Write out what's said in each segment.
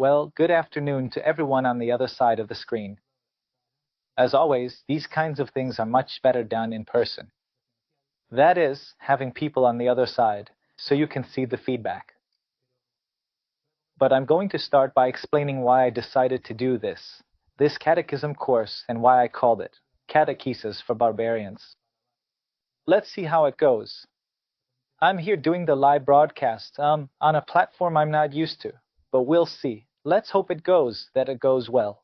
Well, good afternoon to everyone on the other side of the screen. As always, these kinds of things are much better done in person. That is, having people on the other side, so you can see the feedback. But I'm going to start by explaining why I decided to do this catechism course, and why I called it Catechesis for Barbarians. Let's see how it goes. I'm here doing the live broadcast on a platform I'm not used to, but we'll see. Let's hope it goes well.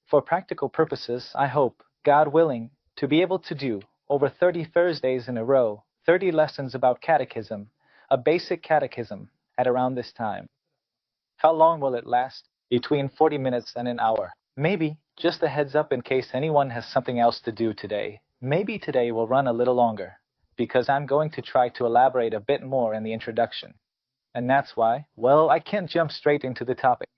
For practical purposes, I hope, God willing, to be able to do, over 30 Thursdays in a row, 30 lessons about catechism, a basic catechism, at around this time. How long will it last? Between 40 minutes and an hour. Maybe, just a heads up in case anyone has something else to do today, maybe today will run a little longer, because I'm going to try to elaborate a bit more in the introduction. And that's why, well, I can't jump straight into the topic.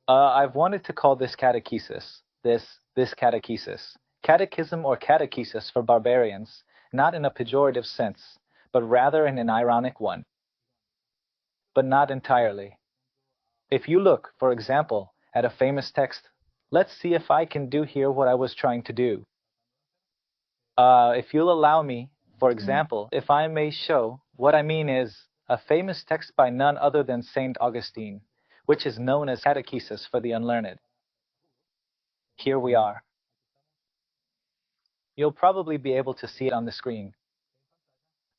I've wanted to call this catechesis, this catechesis, catechism or catechesis for barbarians, not in a pejorative sense, but rather in an ironic one. But not entirely. If you look, for example, at a famous text, let's see if I can do here what I was trying to do. If you'll allow me, for example, if I may show, what I mean is a famous text by none other than St. Augustine, which is known as Catechesis for the Unlearned. Here we are. You'll probably be able to see it on the screen.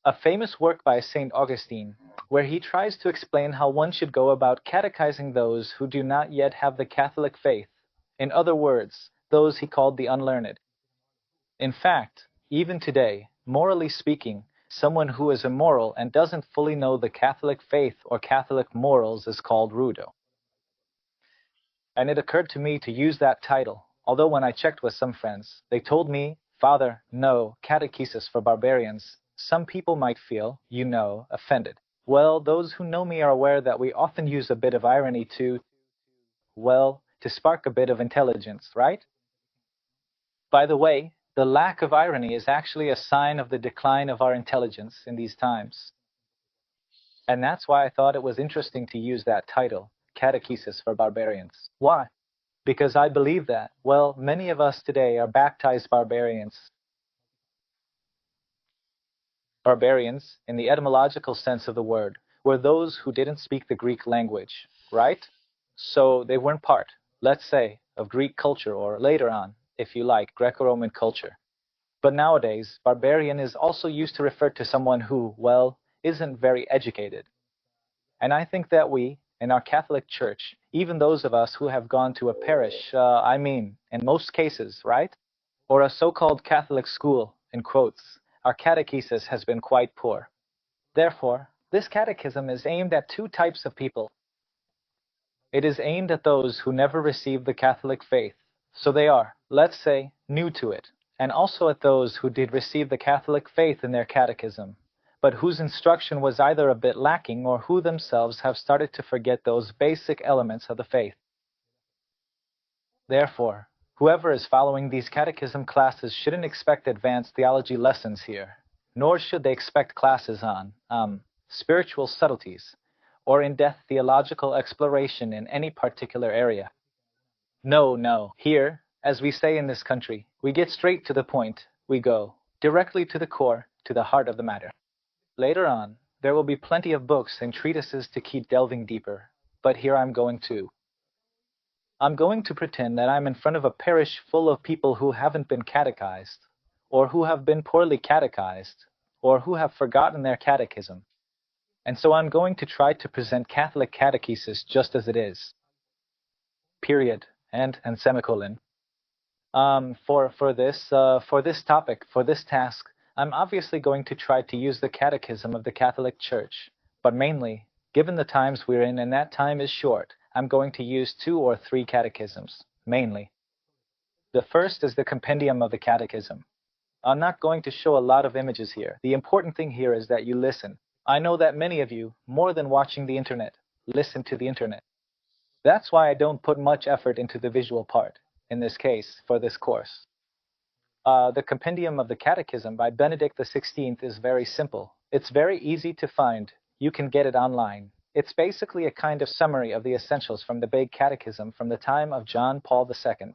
A famous work by St. Augustine, where he tries to explain how one should go about catechizing those who do not yet have the Catholic faith, in other words, those he called the unlearned. In fact, even today, morally speaking, someone who is immoral and doesn't fully know the Catholic faith or Catholic morals is called rudo. And it occurred to me to use that title, although when I checked with some friends, they told me, Father, no, catechesis for barbarians. Some people might feel, offended. Well, those who know me are aware that we often use a bit of irony to spark a bit of intelligence, right? By the way, the lack of irony is actually a sign of the decline of our intelligence in these times. And that's why I thought it was interesting to use that title, Catechesis for Barbarians. Why? Because I believe that, many of us today are baptized barbarians. Barbarians, in the etymological sense of the word, were those who didn't speak the Greek language, right? So they weren't part, let's say, of Greek culture, or later on, if you like, Greco-Roman culture. But nowadays, barbarian is also used to refer to someone who, isn't very educated. And I think that we, in our Catholic Church, even those of us who have gone to a parish, in most cases, right? Or a so-called Catholic school, in quotes, our catechesis has been quite poor. Therefore, this catechism is aimed at two types of people. It is aimed at those who never received the Catholic faith, so they are, let's say, new to it, and also at those who did receive the Catholic faith in their catechism, but whose instruction was either a bit lacking or who themselves have started to forget those basic elements of the faith. Therefore, whoever is following these catechism classes shouldn't expect advanced theology lessons here, nor should they expect classes on spiritual subtleties or in-depth theological exploration in any particular area. No. Here, as we say in this country, we get straight to the point. We go directly to the core, to the heart of the matter. Later on, there will be plenty of books and treatises to keep delving deeper, but here I'm going to pretend that I'm in front of a parish full of people who haven't been catechized, or who have been poorly catechized, or who have forgotten their catechism. And so I'm going to try to present Catholic catechesis just as it is. Period. And semicolon. For this topic, for this task, I'm obviously going to try to use the Catechism of the Catholic Church, but mainly, given the times we're in and that time is short, I'm going to use 2 or 3 catechisms, mainly. The first is the Compendium of the Catechism. I'm not going to show a lot of images here. The important thing here is that you listen. I know that many of you, more than watching the internet, listen to the internet. That's why I don't put much effort into the visual part, in this case, for this course. The Compendium of the Catechism by Benedict XVI is very simple. It's very easy to find. You can get it online. It's basically a kind of summary of the essentials from the big catechism from the time of John Paul II.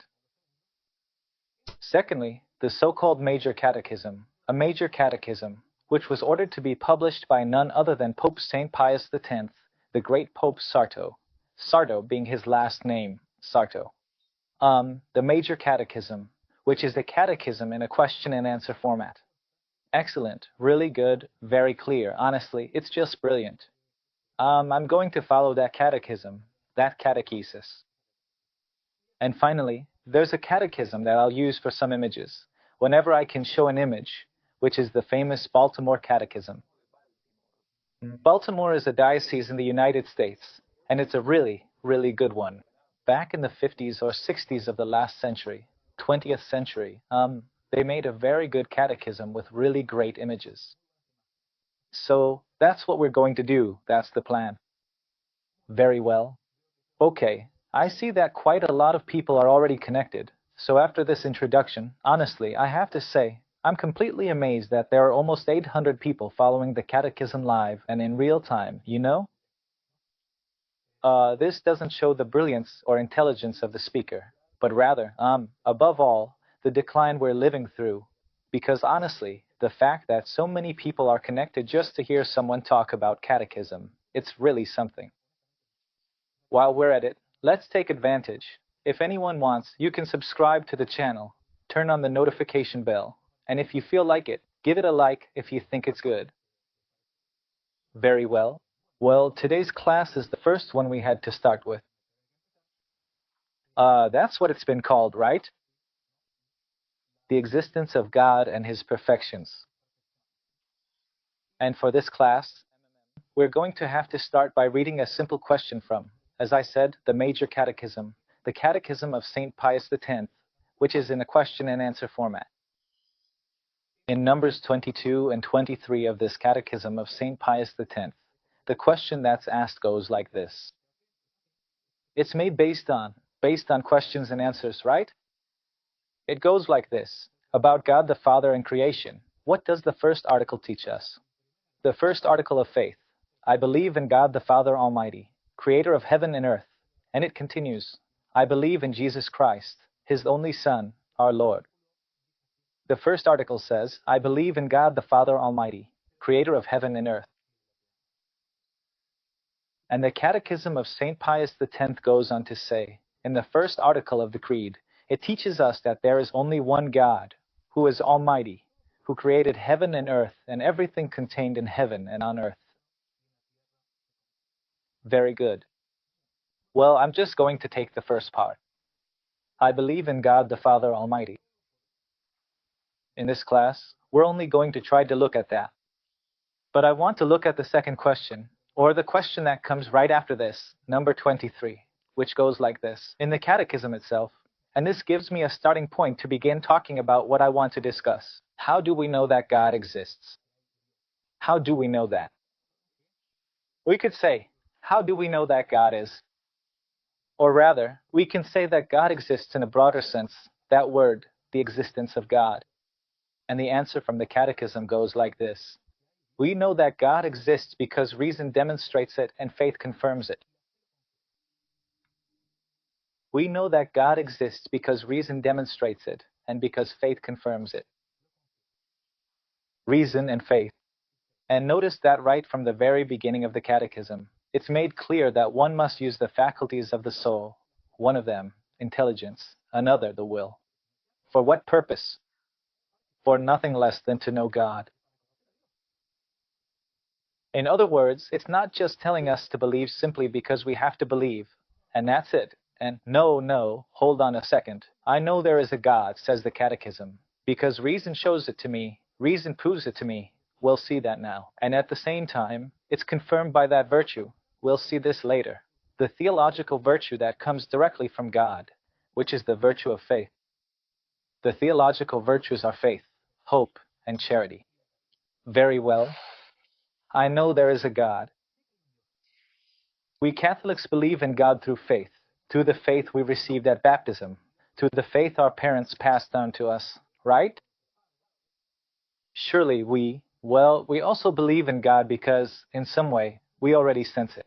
Secondly, the so-called Major Catechism, a major catechism, which was ordered to be published by none other than Pope St. Pius X, the great Pope Sarto, Sarto being his last name, Sarto. The Major Catechism, which is the catechism in a question and answer format. Excellent, really good, very clear. Honestly, it's just brilliant. I'm going to follow that catechism, that catechesis. And finally, there's a catechism that I'll use for some images, whenever I can show an image, which is the famous Baltimore Catechism. Baltimore is a diocese in the United States, and it's a really, really good one. Back in the 50s or 60s of the last century, 20th century, they made a very good catechism with really great images. So that's what we're going to do. That's the plan. Very well. Okay, I see that quite a lot of people are already connected. So after this introduction, honestly, I have to say, I'm completely amazed that there are almost 800 people following the Catechism live and in real time, you know? This doesn't show the brilliance or intelligence of the speaker, but rather, above all, the decline we're living through. Because honestly, the fact that so many people are connected just to hear someone talk about catechism, it's really something. While we're at it, let's take advantage. If anyone wants, you can subscribe to the channel, turn on the notification bell, and if you feel like it, give it a like if you think it's good. Very well. Well, today's class is the first one we had to start with. That's what it's been called, right? The existence of God and His perfections. And for this class, we're going to have to start by reading a simple question from, as I said, the Major Catechism, the Catechism of St. Pius X, which is in a question and answer format. In Numbers 22 and 23 of this Catechism of St. Pius X, the question that's asked goes like this. It's made based on questions and answers, right? It goes like this. About God the Father and creation, what does the first article teach us? The first article of faith. I believe in God the Father Almighty, creator of heaven and earth. And it continues. I believe in Jesus Christ, His only Son, our Lord. The first article says, I believe in God the Father Almighty, creator of heaven and earth. And the Catechism of St. Pius X goes on to say, in the first article of the Creed, it teaches us that there is only one God, who is Almighty, who created heaven and earth and everything contained in heaven and on earth. Very good. Well, I'm just going to take the first part. I believe in God the Father Almighty. In this class, we're only going to try to look at that. But I want to look at the second question, or the question that comes right after this, number 23, which goes like this, in the Catechism itself, and this gives me a starting point to begin talking about what I want to discuss. How do we know that God exists? How do we know that? We could say, how do we know that God is? Or rather, we can say that God exists in a broader sense, that word, the existence of God. And the answer from the Catechism goes like this. We know that God exists because reason demonstrates it and faith confirms it. We know that God exists because reason demonstrates it and because faith confirms it. Reason and faith. And notice that right from the very beginning of the Catechism, it's made clear that one must use the faculties of the soul, one of them, intelligence, another, the will. For what purpose? For nothing less than to know God. In other words, it's not just telling us to believe simply because we have to believe, and that's it. And no, hold on a second. I know there is a God, says the Catechism, because reason shows it to me, reason proves it to me. We'll see that now. And at the same time, it's confirmed by that virtue. We'll see this later. The theological virtue that comes directly from God, which is the virtue of faith. The theological virtues are faith, hope, and charity. Very well. I know there is a God. We Catholics believe in God through faith, through the faith we received at baptism, through the faith our parents passed on to us, right? Surely we also believe in God because, in some way, we already sense it.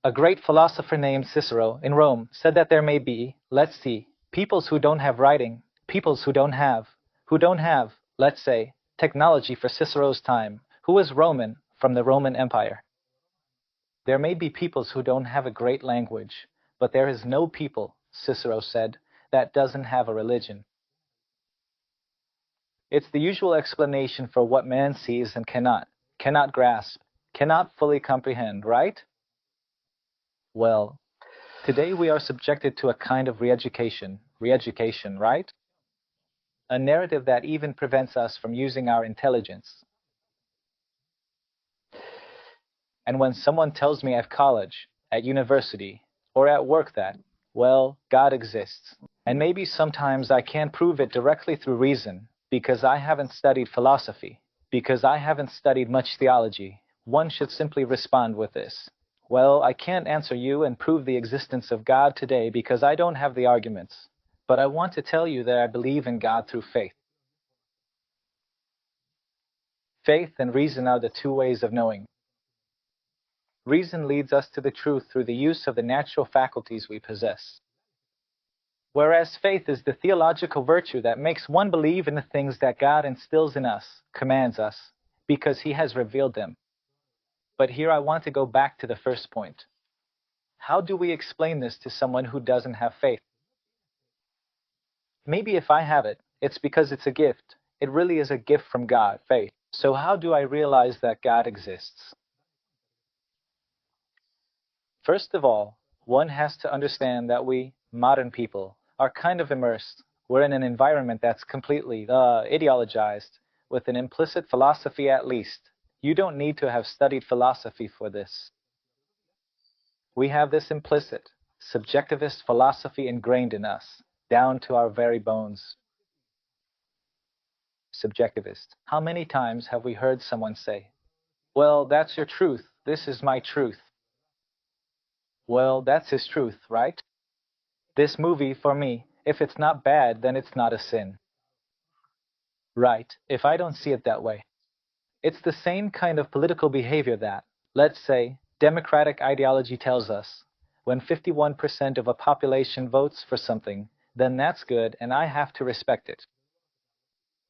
A great philosopher named Cicero in Rome said that there may be, let's see, peoples who don't have writing, peoples who don't have, let's say, technology for Cicero's time, who was Roman from the Roman Empire. There may be peoples who don't have a great language, but there is no people, Cicero said, that doesn't have a religion. It's the usual explanation for what man sees and cannot grasp, cannot fully comprehend, right? Well, today we are subjected to a kind of re-education, right? A narrative that even prevents us from using our intelligence. And when someone tells me at college, at university, or at work that, well, God exists, and maybe sometimes I can't prove it directly through reason, because I haven't studied philosophy, because I haven't studied much theology, one should simply respond with this. Well, I can't answer you and prove the existence of God today because I don't have the arguments, but I want to tell you that I believe in God through faith. Faith and reason are the two ways of knowing. Reason leads us to the truth through the use of the natural faculties we possess. Whereas faith is the theological virtue that makes one believe in the things that God instills in us, commands us, because He has revealed them. But here I want to go back to the first point. How do we explain this to someone who doesn't have faith? Maybe if I have it, it's because it's a gift. It really is a gift from God, faith. So how do I realize that God exists? First of all, one has to understand that we, modern people, are kind of immersed. We're in an environment that's completely ideologized, with an implicit philosophy at least. You don't need to have studied philosophy for this. We have this implicit, subjectivist philosophy ingrained in us, down to our very bones. Subjectivist. How many times have we heard someone say, well, that's your truth, this is my truth. Well, that's his truth, right? This movie, for me, if it's not bad, then it's not a sin. Right, if I don't see it that way. It's the same kind of political behavior that, let's say, democratic ideology tells us, when 51% of a population votes for something, then that's good and I have to respect it.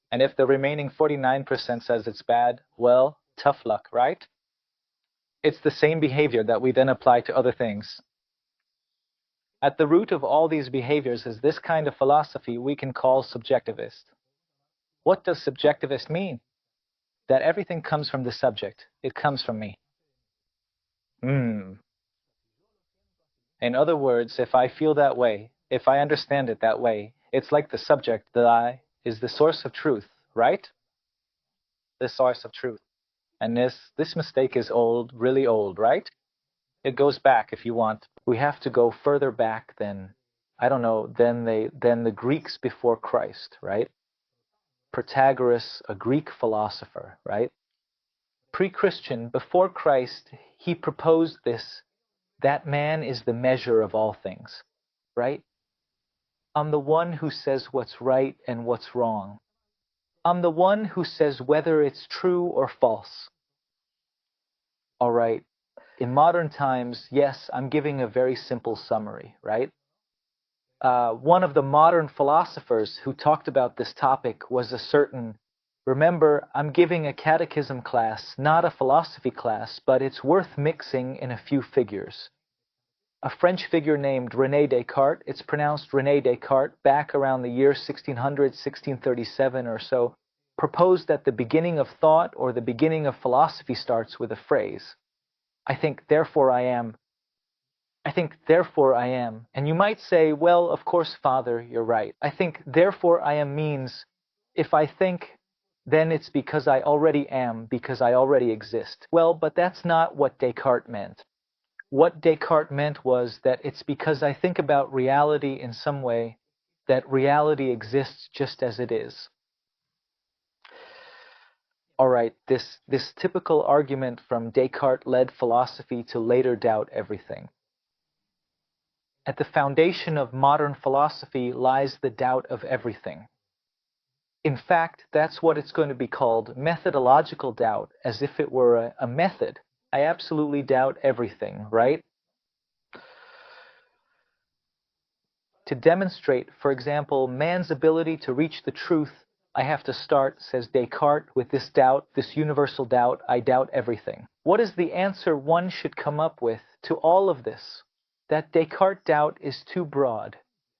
And if the remaining 49% says it's bad, well, tough luck, right? It's the same behavior that we then apply to other things. At the root of all these behaviors is this kind of philosophy we can call subjectivist. What does subjectivist mean? That everything comes from the subject. It comes from me. In other words, if I feel that way, if I understand it that way, it's like the subject, the I, is the source of truth, right? The source of truth. And this mistake is old, really old, right? It goes back, if you want. We have to go further back than, I don't know, than the Greeks before Christ, right? Protagoras, a Greek philosopher, right? Pre-Christian, before Christ, he proposed this, that man is the measure of all things, right? I'm the one who says what's right and what's wrong. I'm the one who says whether it's true or false. All right. In modern times, yes, I'm giving a very simple summary, right? One of the modern philosophers who talked about this topic was a certain, remember, I'm giving a catechism class, not a philosophy class, but it's worth mixing in a few figures. A French figure named René Descartes, it's pronounced René Descartes, back around the year 1600, 1637 or so, proposed that the beginning of thought or the beginning of philosophy starts with a phrase. I think, therefore I am. I think, therefore I am. And you might say, well, of course, Father, you're right. I think, therefore I am means, if I think, then it's because I already am, because I already exist. Well, but that's not what Descartes meant. What Descartes meant was that it's because I think about reality in some way that reality exists just as it is. All right, this typical argument from Descartes led philosophy to later doubt everything. At the foundation of modern philosophy lies the doubt of everything. In fact, that's what it's going to be called, methodological doubt, as if it were a method. I absolutely doubt everything, right? To demonstrate, for example, man's ability to reach the truth, I have to start, says Descartes, with this doubt, this universal doubt, I doubt everything. What is the answer one should come up with to all of this? That Descartes doubt is too broad.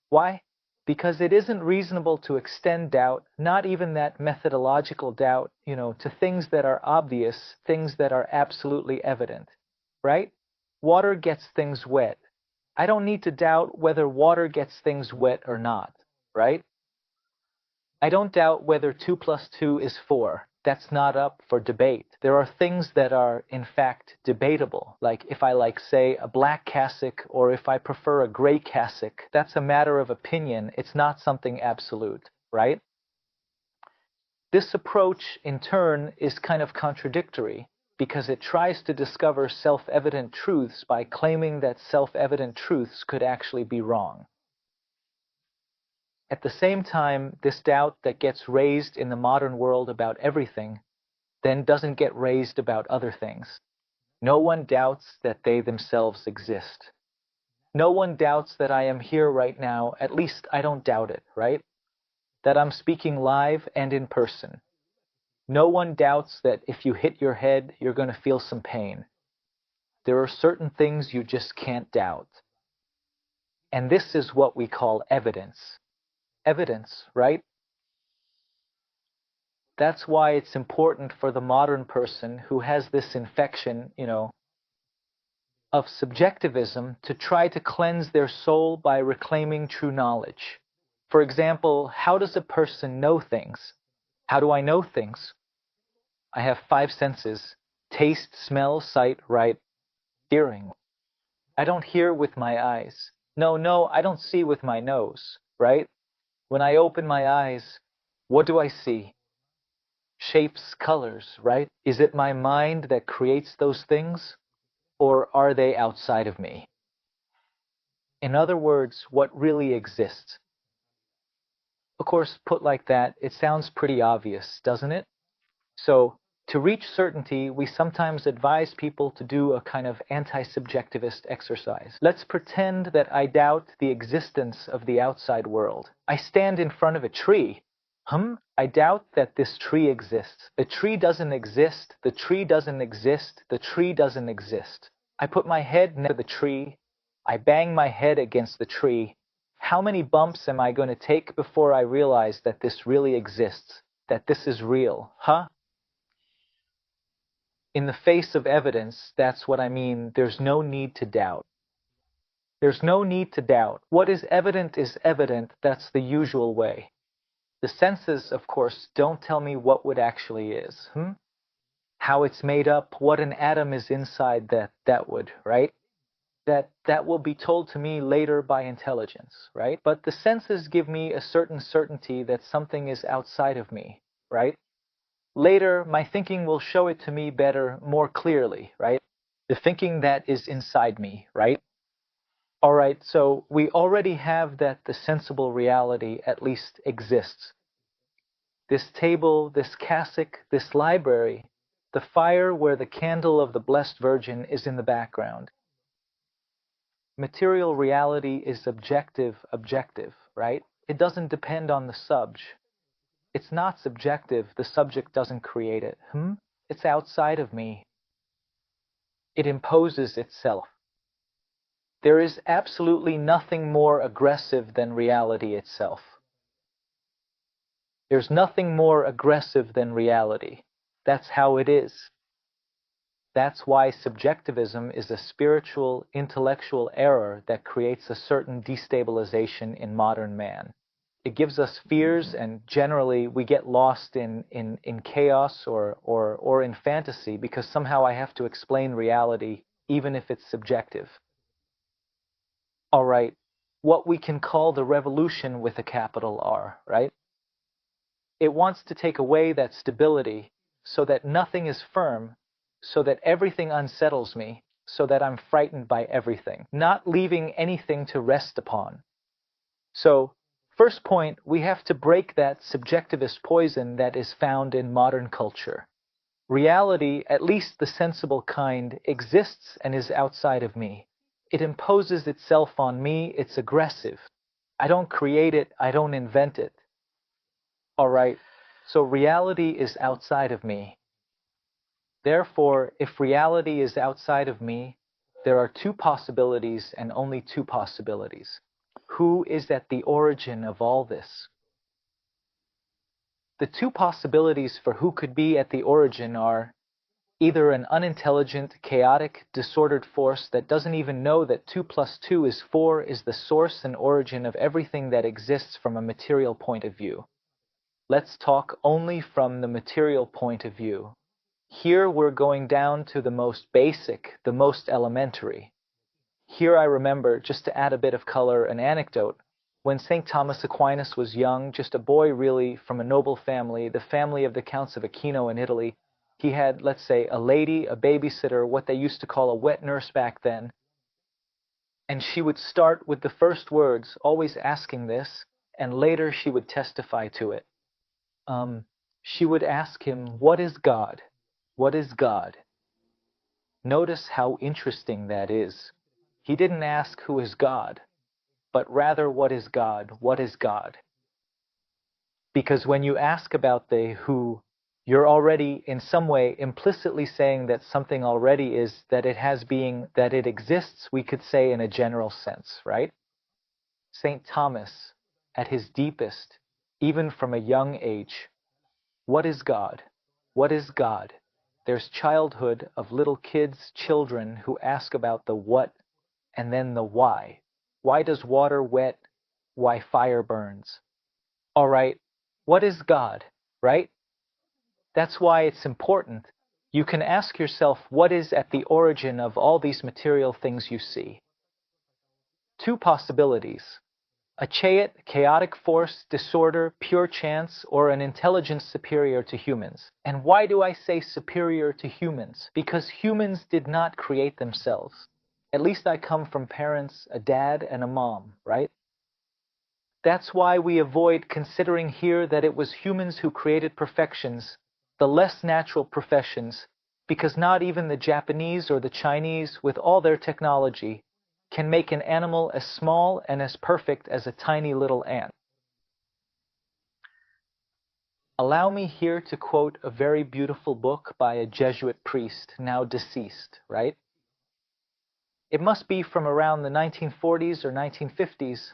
Why? Because it isn't reasonable to extend doubt, not even that methodological doubt, to things that are obvious, things that are absolutely evident, right? Water gets things wet. I don't need to doubt whether water gets things wet or not, right? I don't doubt whether 2 plus 2 is 4. That's not up for debate. There are things that are, in fact, debatable, like if I like, say, a black cassock or if I prefer a gray cassock. That's a matter of opinion. It's not something absolute, right? This approach, in turn, is kind of contradictory because it tries to discover self-evident truths by claiming that self-evident truths could actually be wrong. At the same time, this doubt that gets raised in the modern world about everything then doesn't get raised about other things. No one doubts that they themselves exist. No one doubts that I am here right now. At least I don't doubt it, right? That I'm speaking live and in person. No one doubts that if you hit your head, you're going to feel some pain. There are certain things you just can't doubt. And this is what we call evidence. Evidence, right? That's why it's important for the modern person who has this infection, of subjectivism to try to cleanse their soul by reclaiming true knowledge. For example, how does a person know things? How do I know things? I have 5 senses: taste, smell, sight, right, hearing. I don't hear with my eyes. No, I don't see with my nose, right? When I open my eyes, what do I see? Shapes, colors, right? Is it my mind that creates those things, or are they outside of me? In other words, what really exists? Of course, put like that, it sounds pretty obvious, doesn't it? So, to reach certainty, we sometimes advise people to do a kind of anti-subjectivist exercise. Let's pretend that I doubt the existence of the outside world. I stand in front of a tree. I doubt that this tree exists. The tree doesn't exist. The tree doesn't exist. The tree doesn't exist. I put my head near the tree. I bang my head against the tree. How many bumps am I going to take before I realize that this really exists? That this is real? In the face of evidence, that's what I mean. There's no need to doubt. There's no need to doubt. What is evident is evident. That's the usual way. The senses, of course, don't tell me what wood actually is. How it's made up, what an atom is inside that wood, right? That will be told to me later by intelligence, right? But the senses give me a certain certainty that something is outside of me, right? Later, my thinking will show it to me better, more clearly, right? The thinking that is inside me, right? All right, so we already have that the sensible reality at least exists. This table, this cassock, this library, the fire where the candle of the Blessed Virgin is in the background. Material reality is objective, right? It doesn't depend on the subj. It's not subjective. The subject doesn't create it. It's outside of me. It imposes itself. There is absolutely nothing more aggressive than reality itself. There's nothing more aggressive than reality. That's how it is. That's why subjectivism is a spiritual, intellectual error that creates a certain destabilization in modern man. It gives us fears, and generally we get lost in chaos or in fantasy because somehow I have to explain reality even if it's subjective. All right, what we can call the revolution with a capital R, right? It wants to take away that stability so that nothing is firm, so that everything unsettles me, so that I'm frightened by everything, not leaving anything to rest upon. So, first point, we have to break that subjectivist poison that is found in modern culture. Reality, at least the sensible kind, exists and is outside of me. It imposes itself on me, it's aggressive. I don't create it, I don't invent it. All right, so reality is outside of me. Therefore, if reality is outside of me, there are two possibilities and only two possibilities. Who is at the origin of all this? The two possibilities for who could be at the origin are either an unintelligent, chaotic, disordered force that doesn't even know that 2 plus 2 is 4 is the source and origin of everything that exists from a material point of view. Let's talk only from the material point of view. Here we're going down to the most basic, the most elementary. Here I remember, just to add a bit of color, an anecdote. When St. Thomas Aquinas was young, just a boy really from a noble family, the family of the Counts of Aquino in Italy, he had, let's say, a lady, a babysitter, what they used to call a wet nurse back then. And she would start with the first words, always asking this, and later she would testify to it. She would ask him, "What is God? What is God?" Notice how interesting that is. He didn't ask who is God, but rather what is God? What is God? Because when you ask about the who, you're already in some way implicitly saying that something already is, that it has being, that it exists, we could say in a general sense, right? St. Thomas, at his deepest, even from a young age, what is God? What is God? There's childhood of little kids, children who ask about the what and then the why. Why does water wet? Why fire burns? All right, what is God, right? That's why it's important. You can ask yourself what is at the origin of all these material things you see. Two possibilities. A chaotic force, disorder, pure chance, or an intelligence superior to humans. And why do I say superior to humans? Because humans did not create themselves. At least I come from parents, a dad and a mom, right? That's why we avoid considering here that it was humans who created perfections, the less natural professions, because not even the Japanese or the Chinese, with all their technology, can make an animal as small and as perfect as a tiny little ant. Allow me here to quote a very beautiful book by a Jesuit priest, now deceased, right? It must be from around the 1940s or 1950s,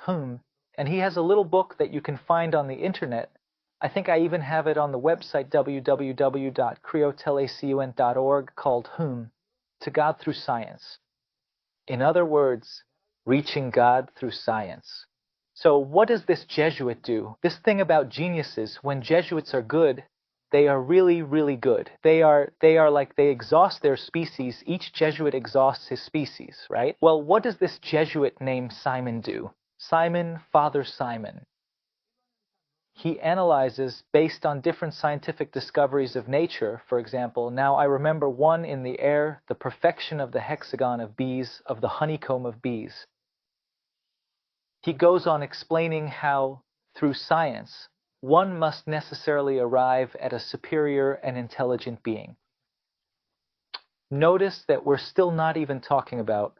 and he has a little book that you can find on the internet. I think I even have it on the website www.criotellecun.org called To God Through Science. In other words, reaching God through science. So what does this Jesuit do? This thing about geniuses, when Jesuits are good, they are really, really good. They are like they exhaust their species. Each Jesuit exhausts his species, right? Well, what does this Jesuit named Simon do? Simon, Father Simon. He analyzes based on different scientific discoveries of nature, for example. Now I remember one in the air, the perfection of the hexagon of bees, of the honeycomb of bees. He goes on explaining how, through science, one must necessarily arrive at a superior and intelligent being. Notice that we're still not even talking about,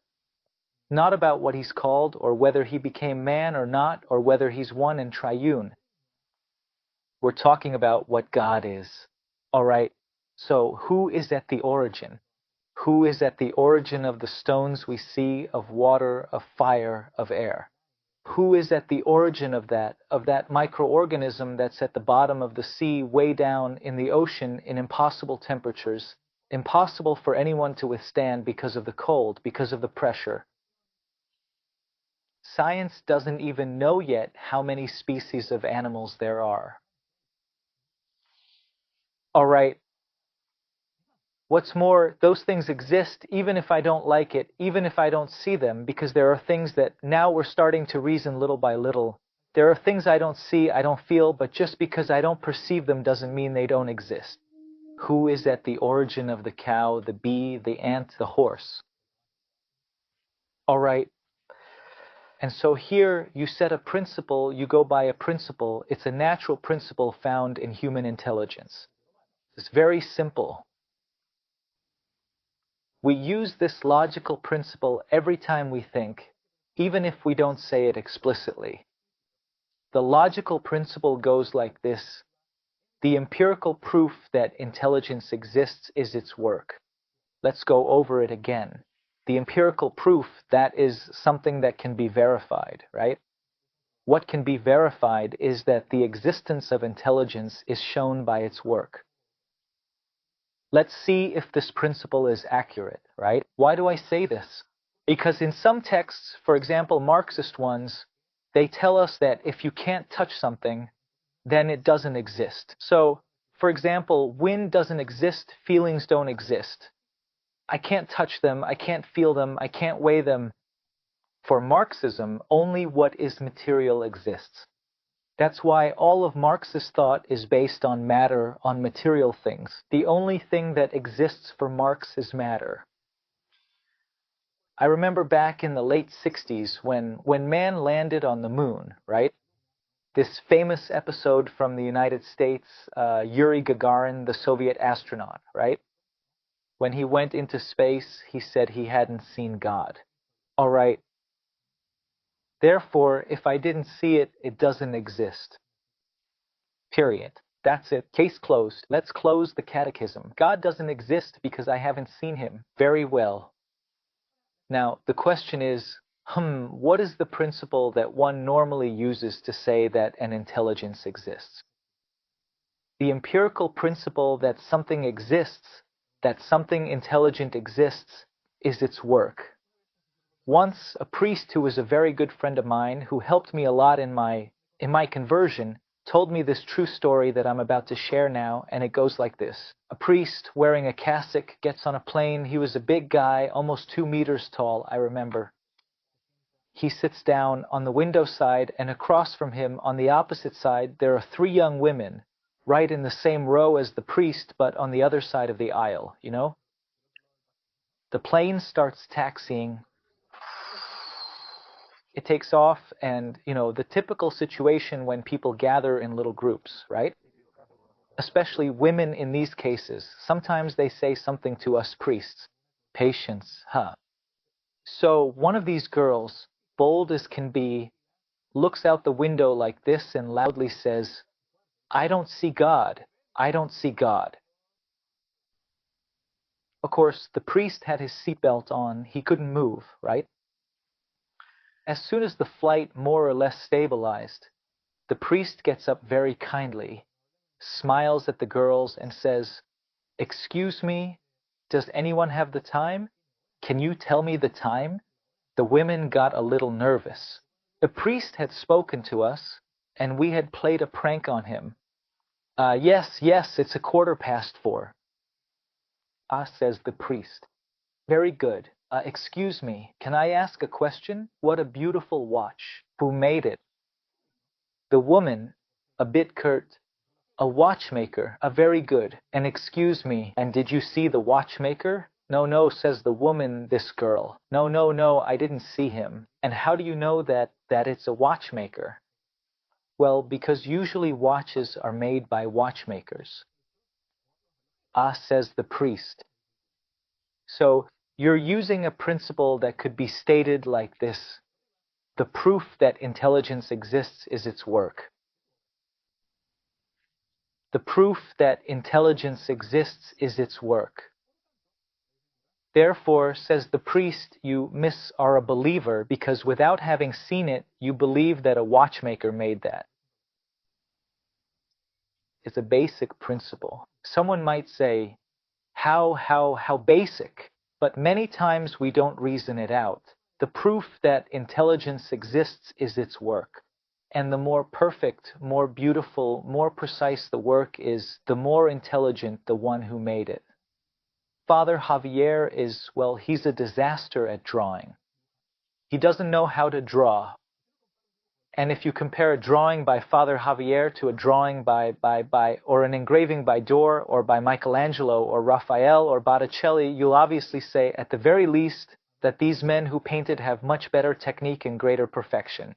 not about what he's called, or whether he became man or not, or whether he's one and triune. We're talking about what God is. All right, so who is at the origin? Who is at the origin of the stones we see, of water, of fire, of air? Who is at the origin of that microorganism that's at the bottom of the sea, way down in the ocean in impossible temperatures, impossible for anyone to withstand because of the cold, because of the pressure? Science doesn't even know yet how many species of animals there are. All right. What's more, those things exist even if I don't like it, even if I don't see them, because there are things that now we're starting to reason little by little. There are things I don't see, I don't feel, but just because I don't perceive them doesn't mean they don't exist. Who is at the origin of the cow, the bee, the ant, the horse? All right. And so here you set a principle, you go by a principle. It's a natural principle found in human intelligence. It's very simple. We use this logical principle every time we think, even if we don't say it explicitly. The logical principle goes like this. The empirical proof that intelligence exists is its work. Let's go over it again. The empirical proof, that is something that can be verified, right? What can be verified is that the existence of intelligence is shown by its work. Let's see if this principle is accurate, right? Why do I say this? Because in some texts, for example, Marxist ones, they tell us that if you can't touch something, then it doesn't exist. So, for example, wind doesn't exist, feelings don't exist. I can't touch them, I can't feel them, I can't weigh them. For Marxism, only what is material exists. That's why all of Marxist thought is based on matter, on material things. The only thing that exists for Marx is matter. I remember back in the late 60s when man landed on the moon, right? This famous episode from the United States, Yuri Gagarin, the Soviet astronaut, right? When he went into space, he said he hadn't seen God. All right. Therefore, if I didn't see it, it doesn't exist. Period. That's it. Case closed. Let's close the catechism. God doesn't exist because I haven't seen him. Very well. Now, the question is, what is the principle that one normally uses to say that an intelligence exists? The empirical principle that something exists, that something intelligent exists, is its work. Once, a priest who was a very good friend of mine, who helped me a lot in my conversion, told me this true story that I'm about to share now, and it goes like this. A priest wearing a cassock gets on a plane. He was a big guy, almost 2 meters tall, I remember. He sits down on the window side, and across from him, on the opposite side, there are 3 young women, right in the same row as the priest, but on the other side of the aisle, you know? The plane starts taxiing. It takes off, and, the typical situation when people gather in little groups, right? Especially women in these cases. Sometimes they say something to us priests. Patience, huh? So one of these girls, bold as can be, looks out the window like this and loudly says, "I don't see God. I don't see God." Of course, the priest had his seatbelt on. He couldn't move, right? As soon as the flight more or less stabilized, the priest gets up very kindly, smiles at the girls, and says, "Excuse me, does anyone have the time? Can you tell me the time?" The women got a little nervous. The priest had spoken to us, and we had played a prank on him. Yes, it's a 4:15. Says the priest. Very good. Excuse me, can I ask a question? What a beautiful watch. Who made it? The woman, a bit curt, "A watchmaker, a very good. And excuse me, and did you see the watchmaker?" No, says the woman, this girl. No, I didn't see him. And how do you know that it's a watchmaker? Well, because usually watches are made by watchmakers. Says the priest. So you're using a principle that could be stated like this. The proof that intelligence exists is its work. The proof that intelligence exists is its work. Therefore, says the priest, you are a believer because without having seen it, you believe that a watchmaker made that. It's a basic principle. Someone might say, how basic? But many times we don't reason it out. The proof that intelligence exists is its work. And the more perfect, more beautiful, more precise the work is, the more intelligent the one who made it. Father Javier he's a disaster at drawing. He doesn't know how to draw. And if you compare a drawing by Father Javier to a drawing or an engraving by Dor or by Michelangelo or Raphael or Botticelli, you'll obviously say, at the very least, that these men who painted have much better technique and greater perfection.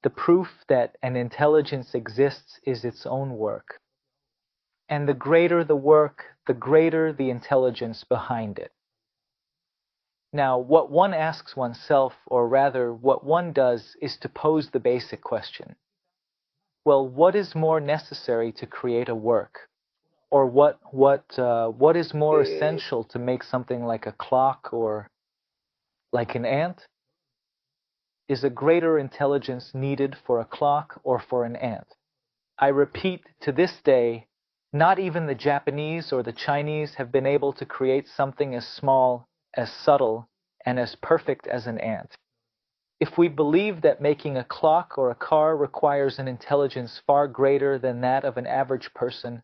The proof that an intelligence exists is its own work. And the greater the work, the greater the intelligence behind it. Now, what one asks oneself, or rather what one does, is to pose the basic question. Well, what is more necessary to create a work? Or what is more essential to make something like a clock or like an ant? Is a greater intelligence needed for a clock or for an ant? I repeat, to this day, not even the Japanese or the Chinese have been able to create something as small, as subtle, and as perfect as an ant. If we believe that making a clock or a car requires an intelligence far greater than that of an average person,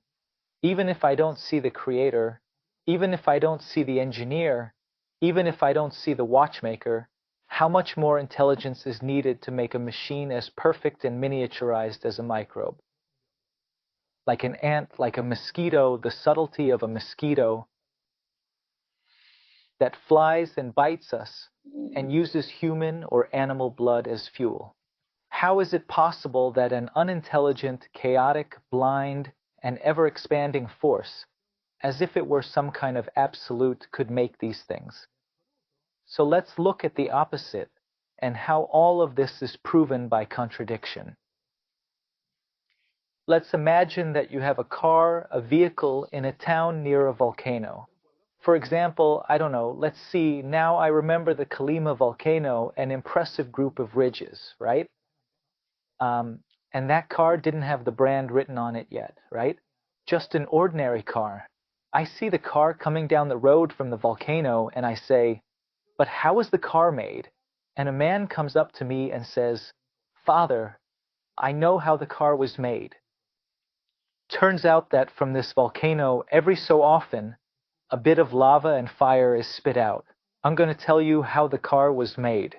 even if I don't see the creator, even if I don't see the engineer, even if I don't see the watchmaker, how much more intelligence is needed to make a machine as perfect and miniaturized as a microbe? Like an ant, like a mosquito, the subtlety of a mosquito that flies and bites us and uses human or animal blood as fuel. How is it possible that an unintelligent, chaotic, blind, and ever-expanding force, as if it were some kind of absolute, could make these things? So let's look at the opposite and how all of this is proven by contradiction. Let's imagine that you have a car, a vehicle in a town near a volcano. For example, I don't know, let's see, now I remember the Colima volcano, an impressive group of ridges, right? And that car didn't have the brand written on it yet, right? Just an ordinary car. I see the car coming down the road from the volcano and I say, but how is the car made? And a man comes up to me and says, Father, I know how the car was made. Turns out that from this volcano, every so often, a bit of lava and fire is spit out. I'm going to tell you how the car was made.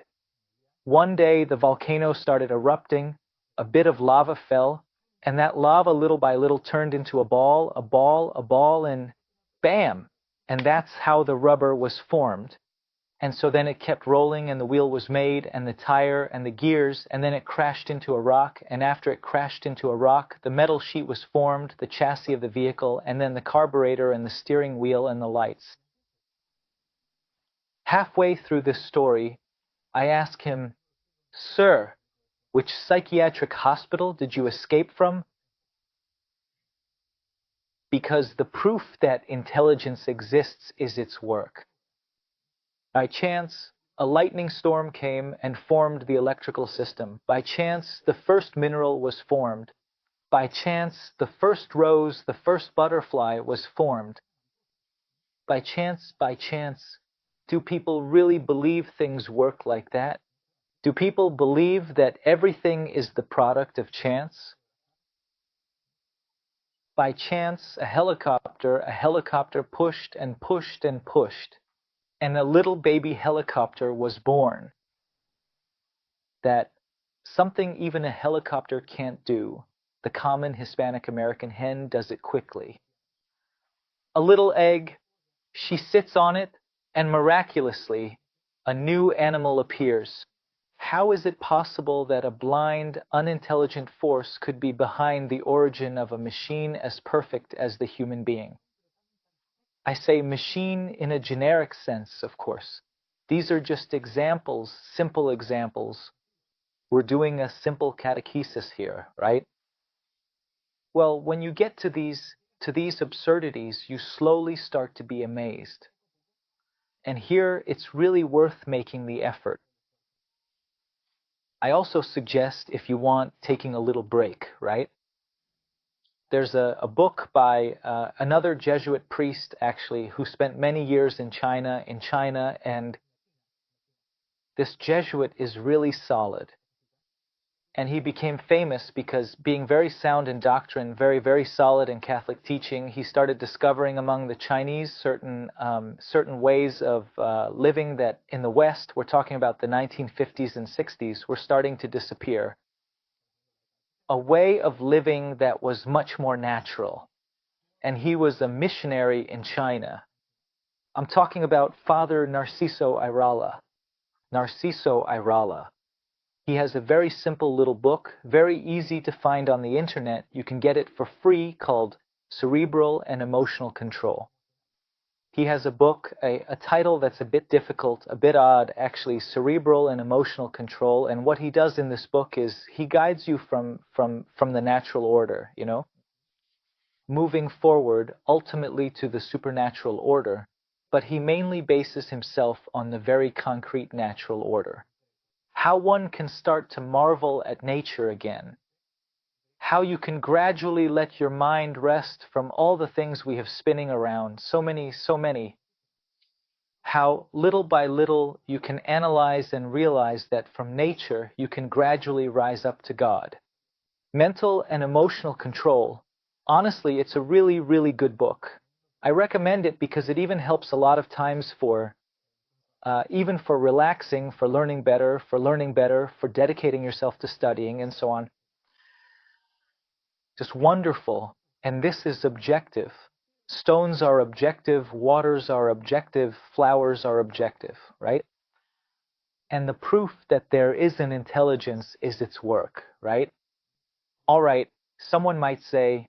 One day, the volcano started erupting, a bit of lava fell, and that lava little by little turned into a ball, and bam! And that's how the rubber was formed. And so then it kept rolling, and the wheel was made, and the tire, and the gears, and then it crashed into a rock, and after it crashed into a rock, the metal sheet was formed, the chassis of the vehicle, and then the carburetor, and the steering wheel, and the lights. Halfway through this story, I ask him, Sir, which psychiatric hospital did you escape from? Because the proof that intelligence exists is its work. By chance, a lightning storm came and formed the electrical system. By chance, the first mineral was formed. By chance, the first rose, the first butterfly was formed. By chance, do people really believe things work like that? Do people believe that everything is the product of chance? By chance, a helicopter pushed and pushed and pushed, and a little baby helicopter was born. That something even a helicopter can't do, the common Hispanic American hen does it quickly. A little egg, she sits on it, and miraculously, a new animal appears. How is it possible that a blind, unintelligent force could be behind the origin of a machine as perfect as the human being? I say machine in a generic sense, of course. These are just examples, simple examples. We're doing a simple catechesis here, right? Well, when you get to these absurdities, you slowly start to be amazed. And here, it's really worth making the effort. I also suggest, if you want, taking a little break, right? There's a book by another Jesuit priest, actually, who spent many years in China, and this Jesuit is really solid. And he became famous because, being very sound in doctrine, very, very solid in Catholic teaching, he started discovering among the Chinese certain ways of living that in the West, we're talking about the 1950s and 60s, were starting to disappear. A way of living that was much more natural. And he was a missionary in China. I'm talking about Father Narciso Irala. Narciso Irala. He has a very simple little book, very easy to find on the internet. You can get it for free, called Cerebral and Emotional Control. He has a book, a title that's a bit difficult, a bit odd, actually, Cerebral and Emotional Control. And what he does in this book is he guides you from the natural order, you know, moving forward ultimately to the supernatural order. But he mainly bases himself on the very concrete natural order. How one can start to marvel at nature again. How you can gradually let your mind rest from all the things we have spinning around, so many. How little by little you can analyze and realize that from nature you can gradually rise up to God. Mental and Emotional Control. Honestly, it's a really, really good book. I recommend it because it even helps a lot of times for even for relaxing, for learning better, for dedicating yourself to studying, and so on. Just wonderful. And this is objective. Stones are objective, waters are objective, flowers are objective, right? And the proof that there is an intelligence is its work, right? All right, someone might say,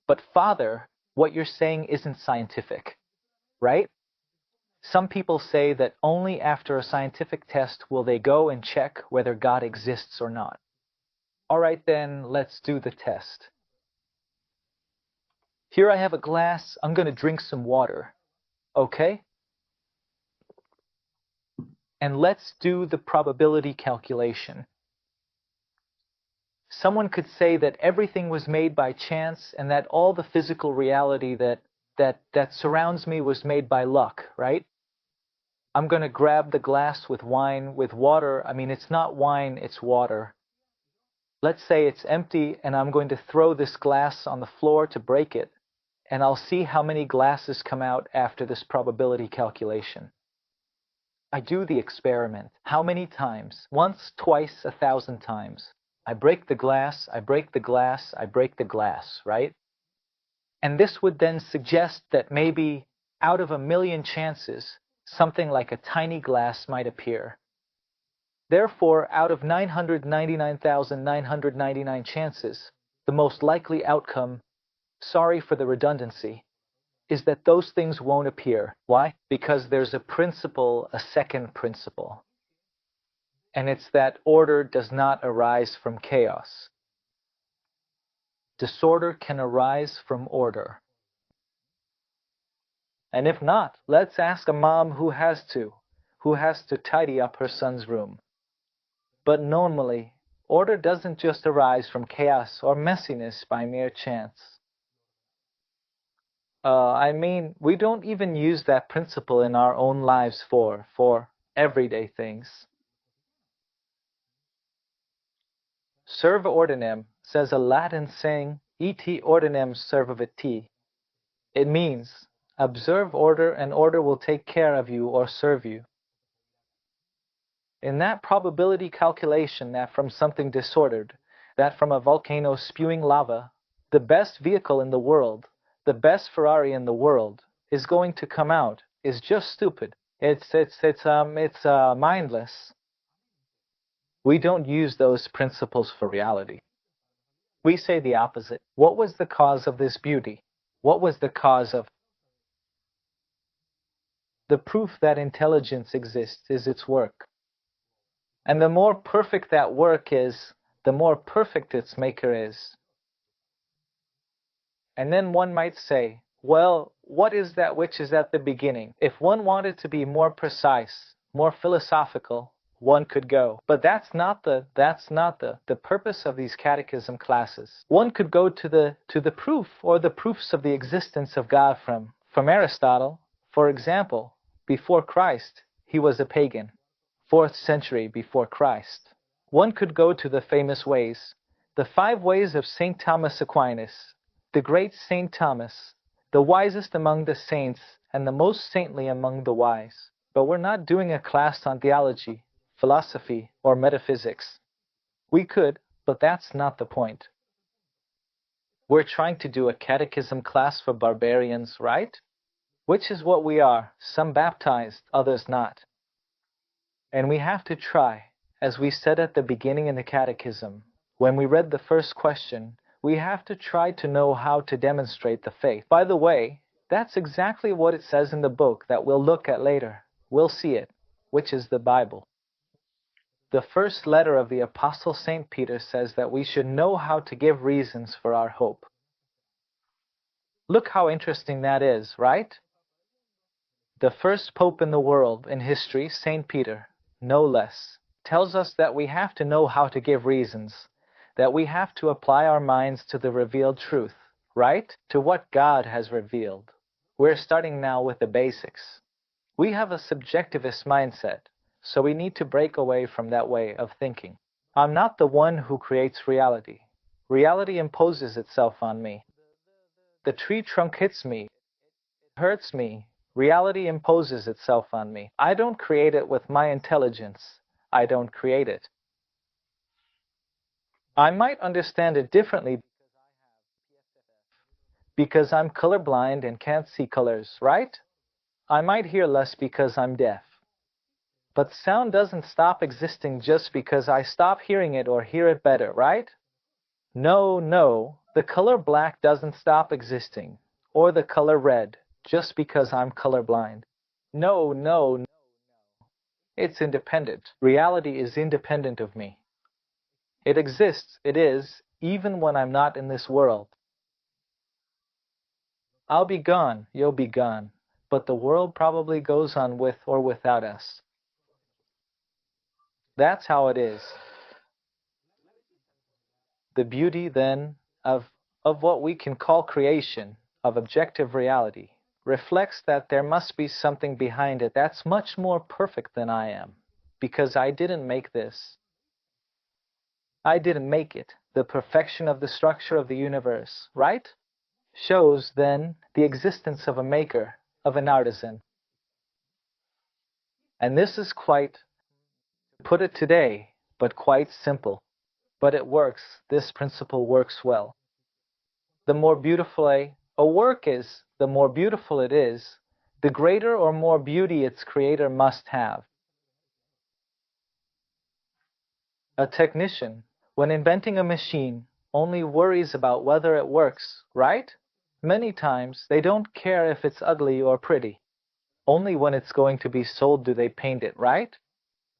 but Father, what you're saying isn't scientific, right? Some people say that only after a scientific test will they go and check whether God exists or not. All right, then, let's do the test. Here I have a glass. I'm going to drink some water. Okay? And let's do the probability calculation. Someone could say that everything was made by chance and that all the physical reality that surrounds me was made by luck, right? I'm going to grab the glass with wine, with water. I mean, it's not wine, it's water. Let's say it's empty and I'm going to throw this glass on the floor to break it, and I'll see how many glasses come out after this probability calculation. I do the experiment. How many times? Once, twice, 1,000 times. I break the glass, I break the glass, I break the glass, right? And this would then suggest that maybe out of 1,000,000 chances, something like a tiny glass might appear. Therefore, out of 999,999 chances, the most likely outcome, sorry for the redundancy, is that those things won't appear. Why? Because there's a principle, a second principle. And it's that order does not arise from chaos. Disorder can arise from order. And if not, let's ask a mom who has to tidy up her son's room. But normally, order doesn't just arise from chaos or messiness by mere chance. I mean, we don't even use that principle in our own lives for everyday things. Serve ordinem says a Latin saying, et ordinem servavit. It means, observe order and order will take care of you or serve you. In that probability calculation that from something disordered, that from a volcano spewing lava, the best vehicle in the world, the best Ferrari in the world, is going to come out is just stupid. It's mindless. We don't use those principles for reality. We say the opposite. What was the cause of this beauty? What was the cause of the proof that intelligence exists is its work? And the more perfect that work is, the more perfect its maker is. And then one might say, well, what is that which is at the beginning? If one wanted to be more precise, more philosophical, one could go. But that's not the purpose of these catechism classes. One could go to the proof or the proofs of the existence of God from Aristotle. For example, before Christ, he was a pagan. 4th century before Christ. One could go to the famous ways, the 5 ways of St. Thomas Aquinas, the great St. Thomas, the wisest among the saints and the most saintly among the wise. But we're not doing a class on theology, philosophy, or metaphysics. We could, but that's not the point. We're trying to do a catechism class for barbarians, right? Which is what we are, some baptized, others not. And we have to try, as we said at the beginning in the Catechism, when we read the first question, we have to try to know how to demonstrate the faith. By the way, That's exactly what it says in the book that we'll look at later. We'll see it, which is the Bible. The first letter of the Apostle St. Peter says that we should know how to give reasons for our hope. Look how interesting that is, right? The first pope in the world in history, St. Peter, no less, tells us that we have to know how to give reasons, that we have to apply our minds to the revealed truth, right? To what God has revealed. We're starting now with the basics. We have a subjectivist mindset, so we need to break away from that way of thinking. I'm not the one who creates reality. Reality imposes itself on me. The tree trunk hits me, hurts me. Reality imposes itself on me. I don't create it with my intelligence. I don't create it. I might understand it differently because I'm colorblind and can't see colors, right? I might hear less because I'm deaf. But sound doesn't stop existing just because I stop hearing it or hear it better, right? No, the color black doesn't stop existing, or the color red, just because I'm colorblind. No. It's independent. Reality is independent of me. It exists, it is, even when I'm not in this world. I'll be gone, you'll be gone, but the world probably goes on with or without us. That's how it is. The beauty, then, of what we can call creation, of objective reality, reflects that there must be something behind it that's much more perfect than I am, because I didn't make this. I didn't make it. The perfection of the structure of the universe, right? Shows, then, the existence of a maker, of an artisan. And this is quite, put it today, but quite simple. But it works. This principle works well. The more beautiful a work is, the more beautiful it is, the greater or more beauty its creator must have. A technician, when inventing a machine, only worries about whether it works, right? Many times, they don't care if it's ugly or pretty. Only when it's going to be sold do they paint it, right?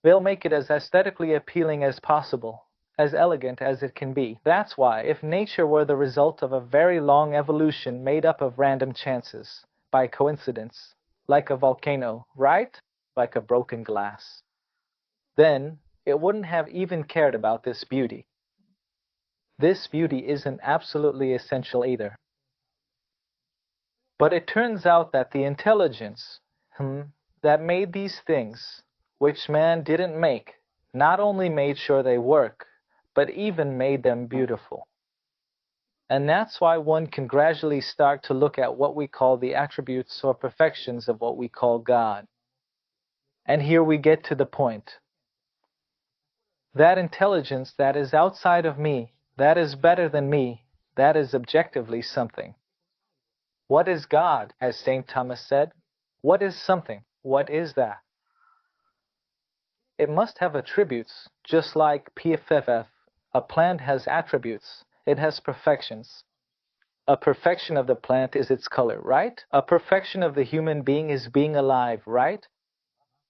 They'll make it as aesthetically appealing as possible, as elegant as it can be. That's why, if nature were the result of a very long evolution made up of random chances, by coincidence, like a volcano, right? Like a broken glass, then it wouldn't have even cared about this beauty. This beauty isn't absolutely essential either. But it turns out that the intelligence, that made these things, which man didn't make, not only made sure they work, but even made them beautiful. And that's why one can gradually start to look at what we call the attributes or perfections of what we call God. And here we get to the point. That intelligence that is outside of me, that is better than me, that is objectively something. What is God, as St. Thomas said? What is something? What is that? It must have attributes, just like PFFF. A plant has attributes. It has perfections. A perfection of the plant is its color, right? A perfection of the human being is being alive, right?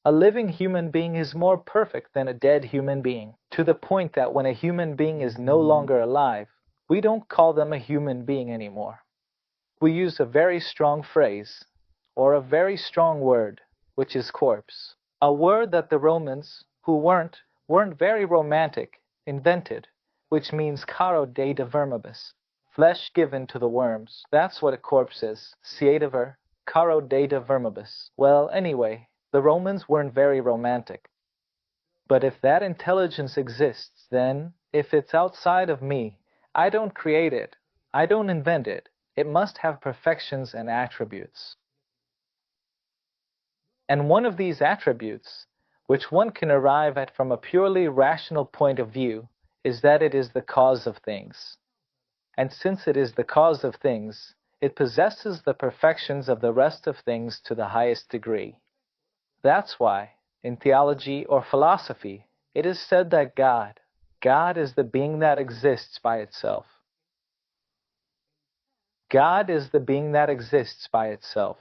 A living human being is more perfect than a dead human being, to the point that when a human being is no longer alive, we don't call them a human being anymore. We use a very strong phrase, or a very strong word, which is corpse. A word that the Romans, who weren't very romantic, invented, which means caro de vermibus, flesh given to the worms. That's what a corpse is. Caedaver, caro de vermibus. Well, anyway, the Romans weren't very romantic. But if that intelligence exists, then, if it's outside of me, I don't create it, I don't invent it. It must have perfections and attributes. And one of these attributes, which one can arrive at from a purely rational point of view, is that it is the cause of things. And since it is the cause of things, it possesses the perfections of the rest of things to the highest degree. That's why, in theology or philosophy, it is said that God is the being that exists by itself. God is the being that exists by itself.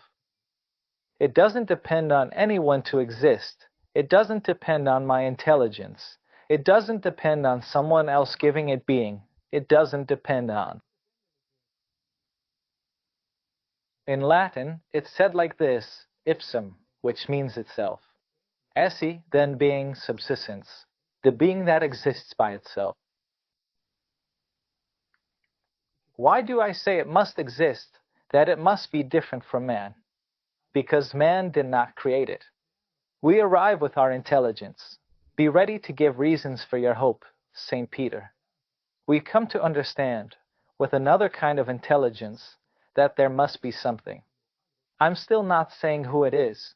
It doesn't depend on anyone to exist. It doesn't depend on my intelligence. It doesn't depend on someone else giving it being. It doesn't depend on. In Latin, it's said like this, ipsum, which means itself. Esse, then being subsistence, the being that exists by itself. Why do I say it must exist, that it must be different from man? Because man did not create it. We arrive with our intelligence. Be ready to give reasons for your hope, St. Peter. We come to understand, with another kind of intelligence, that there must be something. I'm still not saying who it is.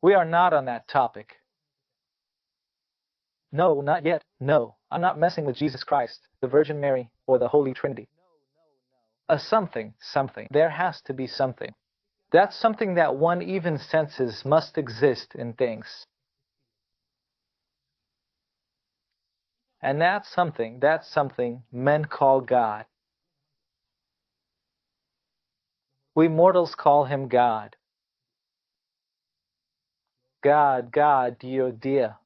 We are not on that topic. No, not yet. No, I'm not messing with Jesus Christ, the Virgin Mary, or the Holy Trinity. A something. There has to be something. That's something that one even senses must exist in things. And that's something men call God. We mortals call him God. God, Dio, Dia.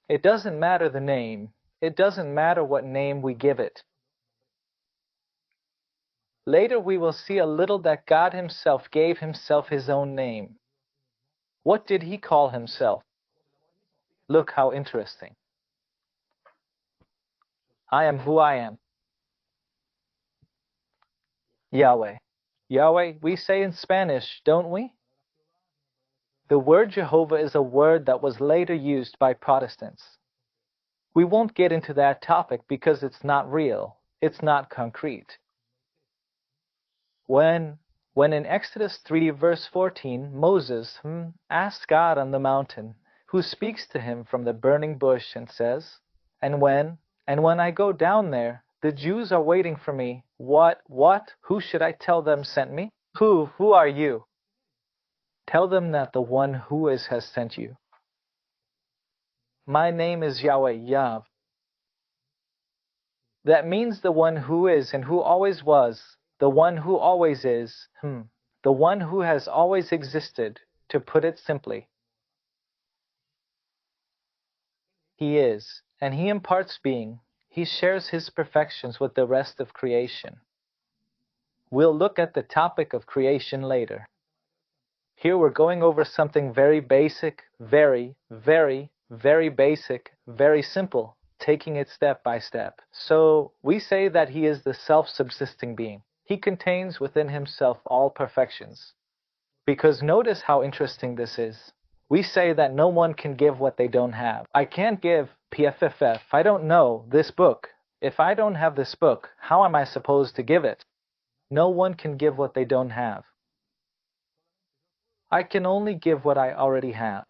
It doesn't matter the name. It doesn't matter what name we give it. Later we will see a little that God himself gave himself his own name. What did he call himself? Look how interesting. I am who I am. Yahweh. Yahweh, we say in Spanish, don't we? The word Jehovah is a word that was later used by Protestants. We won't get into that topic because it's not real. It's not concrete. When in Exodus 3 verse 14, Moses asked God on the mountain, who speaks to him from the burning bush and says, And when I go down there, the Jews are waiting for me. What? Who should I tell them sent me? Who are you? Tell them that the one who is has sent you. My name is Yahweh, Yah. That means the one who is and who always was, the one who always is, the one who has always existed, to put it simply. He is, and he imparts being. He shares his perfections with the rest of creation. We'll look at the topic of creation later. Here we're going over something very basic, very basic, very simple, taking it step by step. So we say that he is the self-subsisting being. He contains within himself all perfections. Because notice how interesting this is. We say that no one can give what they don't have. I can't give PFFF. I don't know this book. If I don't have this book, how am I supposed to give it? No one can give what they don't have. I can only give what I already have.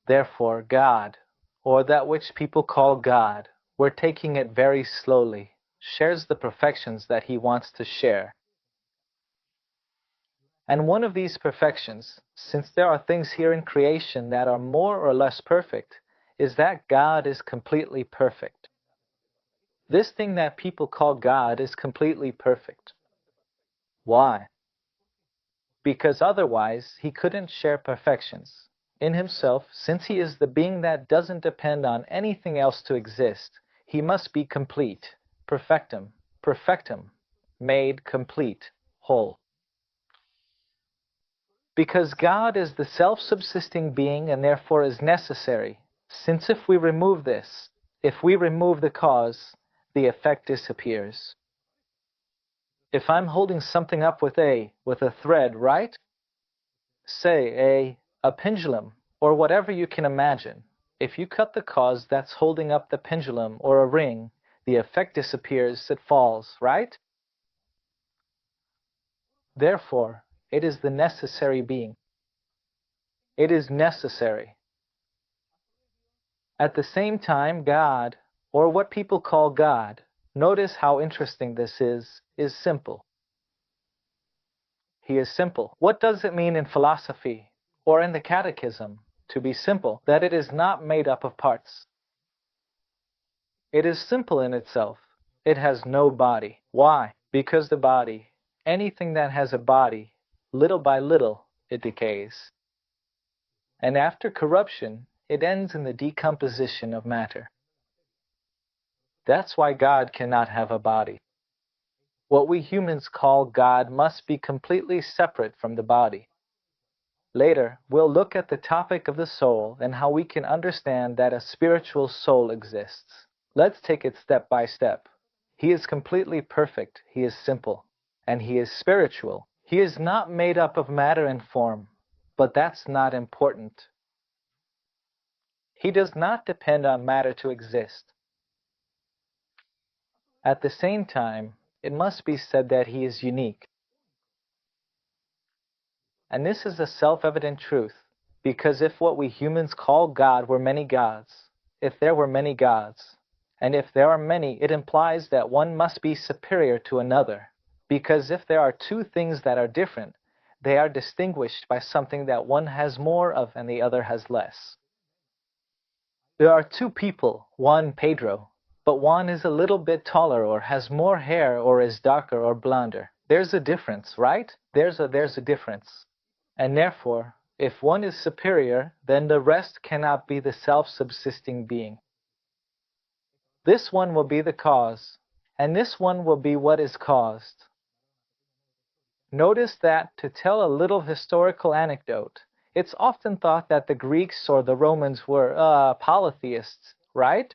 Therefore, God, or that which people call God, we're taking it very slowly, shares the perfections that he wants to share. And one of these perfections, since there are things here in creation that are more or less perfect, is that God is completely perfect. This thing that people call God is completely perfect. Why? Because otherwise he couldn't share perfections. In himself, since he is the being that doesn't depend on anything else to exist, he must be complete, perfectum, made complete, whole. Because God is the self-subsisting being and therefore is necessary, since if we remove this, if we remove the cause, the effect disappears. If I'm holding something up with a thread, right? Say a pendulum, or whatever you can imagine. If you cut the cause that's holding up the pendulum or a ring, the effect disappears, it falls, right? Therefore, it is the necessary being. It is necessary. At the same time, God, or what people call God, notice how interesting this is simple. He is simple. What does it mean in philosophy, or in the Catechism, to be simple? That it is not made up of parts. It is simple in itself. It has no body. Why? Because the body, anything that has a body, little by little, it decays. And after corruption, it ends in the decomposition of matter. That's why God cannot have a body. What we humans call God must be completely separate from the body. Later, we'll look at the topic of the soul and how we can understand that a spiritual soul exists. Let's take it step by step. He is completely perfect, he is simple, and he is spiritual. He is not made up of matter and form, but that's not important. He does not depend on matter to exist. At the same time, it must be said that he is unique. And this is a self-evident truth, because if what we humans call God were many gods, if there were many gods, and if there are many, it implies that one must be superior to another, because if there are two things that are different, they are distinguished by something that one has more of and the other has less. There are two people, one Pedro, but one is a little bit taller or has more hair or is darker or blonder. There's a difference, right? There's a difference. And therefore, if one is superior, then the rest cannot be the self-subsisting being. This one will be the cause, and this one will be what is caused. Notice that, to tell a little historical anecdote, it's often thought that the Greeks or the Romans were polytheists, right?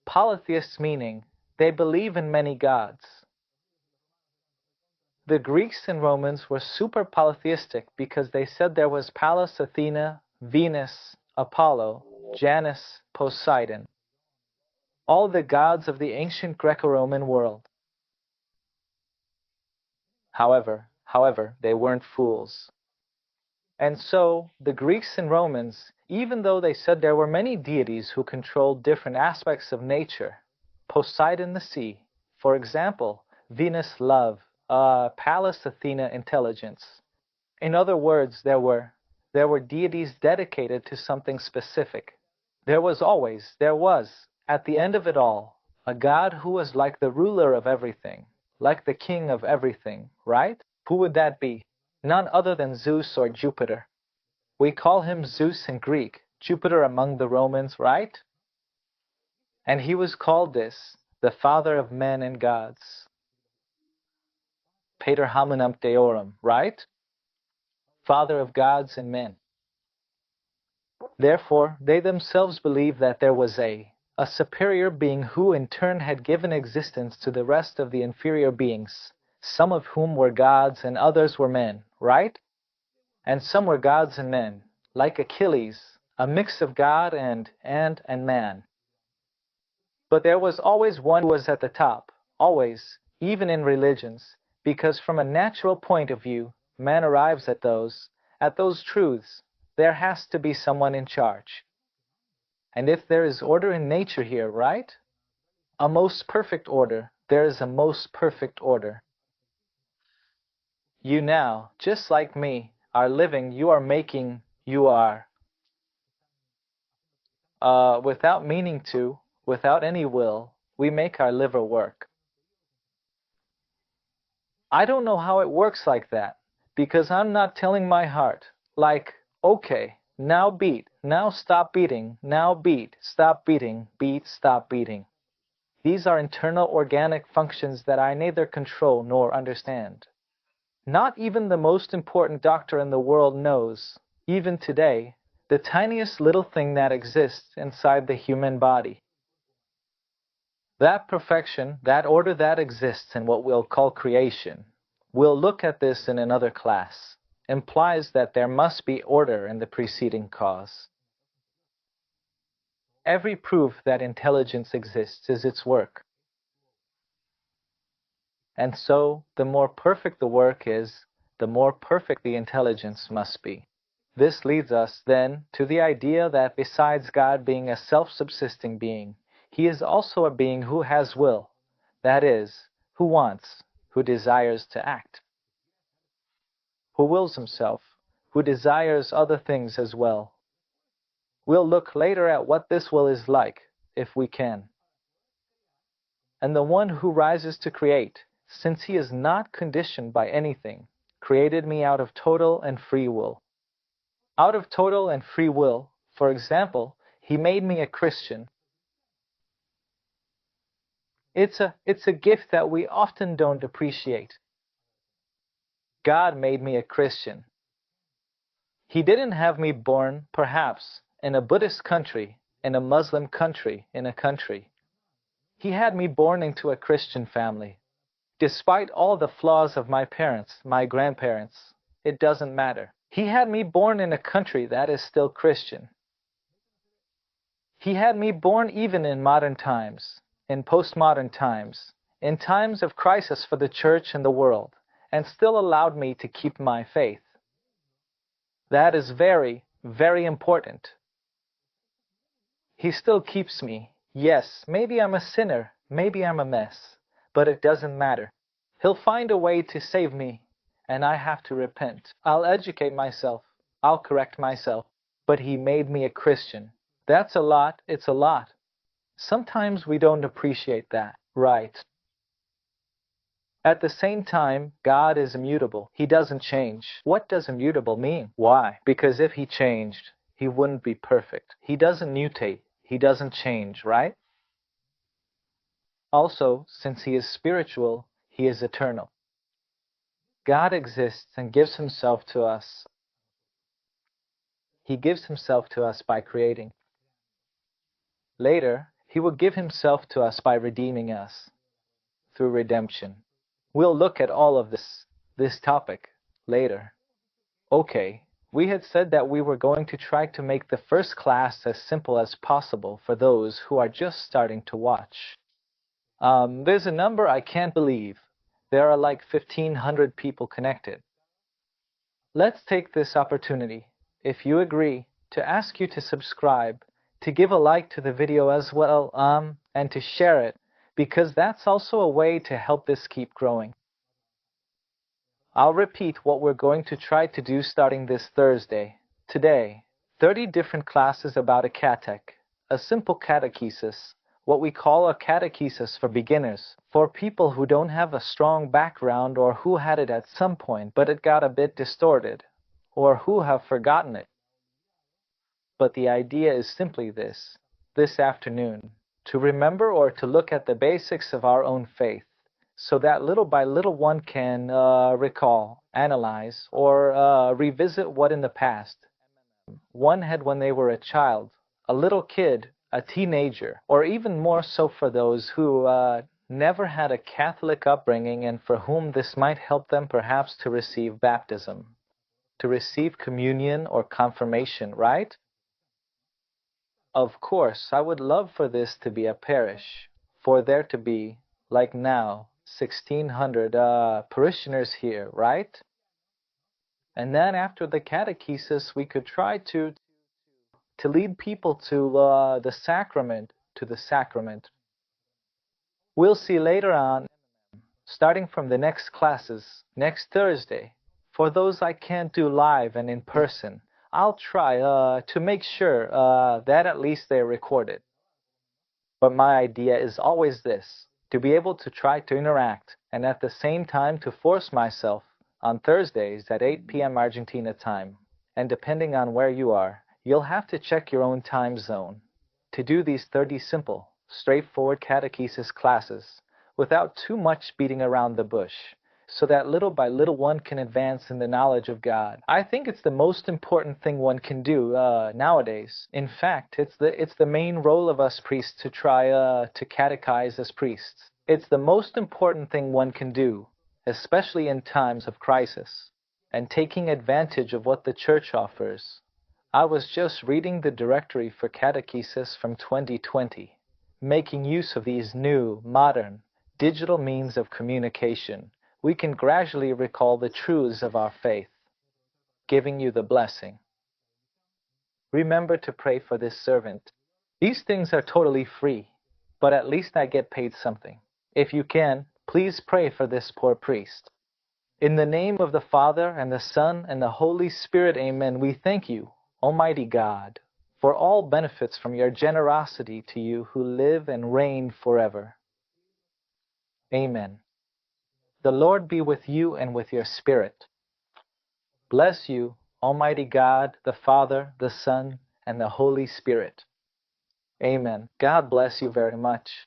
Polytheists meaning they believe in many gods. The Greeks and Romans were super polytheistic because they said there was Pallas Athena, Venus, Apollo, Janus, Poseidon, all the gods of the ancient Greco-Roman world. However, they weren't fools. And so, the Greeks and Romans, even though they said there were many deities who controlled different aspects of nature, Poseidon the sea, for example, Venus love, Pallas Athena intelligence. In other words, there were deities dedicated to something specific. There was, at the end of it all, a God who was like the ruler of everything, like the king of everything, right? Who would that be? None other than Zeus or Jupiter. We call him Zeus in Greek, Jupiter among the Romans, right? And he was called this, the father of men and gods. Pater hominum deorum, right? Father of gods and men. Therefore, they themselves believed that there was a superior being who in turn had given existence to the rest of the inferior beings, some of whom were gods and others were men, right? And some were gods and men, like Achilles, a mix of God and man. But there was always one who was at the top, always, even in religions, because from a natural point of view, man arrives at those truths. There has to be someone in charge. And if there is order in nature here, right? A most perfect order, there is a most perfect order. You now, just like me, are living, you are making, you are. Without meaning to, without any will, we make our liver work. I don't know how it works like that, because I'm not telling my heart, like, okay, now beat, now stop beating, now beat, stop beating, beat, stop beating. These are internal organic functions that I neither control nor understand. Not even the most important doctor in the world knows, even today, the tiniest little thing that exists inside the human body. That perfection, that order that exists in what we'll call creation, we'll look at this in another class, implies that there must be order in the preceding cause. Every proof that intelligence exists is its work. And so, the more perfect the work is, the more perfect the intelligence must be. This leads us, then, to the idea that besides God being a self-subsisting being, he is also a being who has will, that is, who wants, who desires to act, who wills himself, who desires other things as well. We'll look later at what this will is like, if we can. and the one who rises to create, since he is not conditioned by anything, created me out of total and free will. Out of total and free will, for example, he made me a Christian. It's a gift that we often don't appreciate. God made me a Christian. He didn't have me born, perhaps, in a Buddhist country, in a Muslim country, in a country. He had me born into a Christian family. Despite all the flaws of my parents, my grandparents, it doesn't matter. He had me born in a country that is still Christian. He had me born even in modern times, in postmodern times, in times of crisis for the church and the world, and still allowed me to keep my faith. That is very, very important. He still keeps me. Yes, maybe I'm a sinner, maybe I'm a mess, but it doesn't matter. He'll find a way to save me, and I have to repent. I'll educate myself. I'll correct myself. But he made me a Christian. That's a lot. It's a lot. Sometimes we don't appreciate that. Right. At the same time, God is immutable. He doesn't change. What does immutable mean? Why? Because if he changed, he wouldn't be perfect. He doesn't mutate. He doesn't change, right? Also, since he is spiritual, he is eternal. God exists and gives himself to us. He gives himself to us by creating. Later, he will give himself to us by redeeming us through redemption. We'll look at all of this topic later. Okay, we had said that we were going to try to make the first class as simple as possible for those who are just starting to watch. There's a number I can't believe. There are like 1,500 people connected. Let's take this opportunity, if you agree, to ask you to subscribe, to give a like to the video as well, and to share it, because that's also a way to help this keep growing. I'll repeat what we're going to try to do starting this Thursday. Today, 30 different classes about a catech, a simple catechesis, what we call a catechesis for beginners, for people who don't have a strong background or who had it at some point but it got a bit distorted, or who have forgotten it. But the idea is simply this afternoon, to remember or to look at the basics of our own faith, so that little by little one can recall, analyze, or revisit what in the past one had when they were a child, a little kid, a teenager, or even more so for those who never had a Catholic upbringing and for whom this might help them perhaps to receive baptism, to receive communion or confirmation, right? Of course, I would love for this to be a parish, for there to be, like now, 1,600 parishioners here, right? And then after the catechesis, we could try to lead people to the sacrament, We'll see later on, starting from the next classes, next Thursday. For those I can't do live and in person, I'll try to make sure that at least they're recorded. But my idea is always this, to be able to try to interact and at the same time to force myself on Thursdays at 8 p.m. Argentina time. And depending on where you are, you'll have to check your own time zone to do these 30 simple, straightforward catechesis classes without too much beating around the bush, so that little by little one can advance in the knowledge of God. I think it's the most important thing one can do nowadays. In fact, it's the main role of us priests to try to catechize as priests. It's the most important thing one can do, especially in times of crisis, and taking advantage of what the Church offers. I was just reading the directory for catechesis from 2020, making use of these new, modern, digital means of communication. We can gradually recall the truths of our faith, giving you the blessing. Remember to pray for this servant. These things are totally free, but at least I get paid something. If you can, please pray for this poor priest. In the name of the Father, and the Son, and the Holy Spirit, amen, we thank you, Almighty God, for all benefits from your generosity to you who live and reign forever. Amen. The Lord be with you and with your spirit. Bless you, Almighty God, the Father, the Son, and the Holy Spirit. Amen. God bless you very much.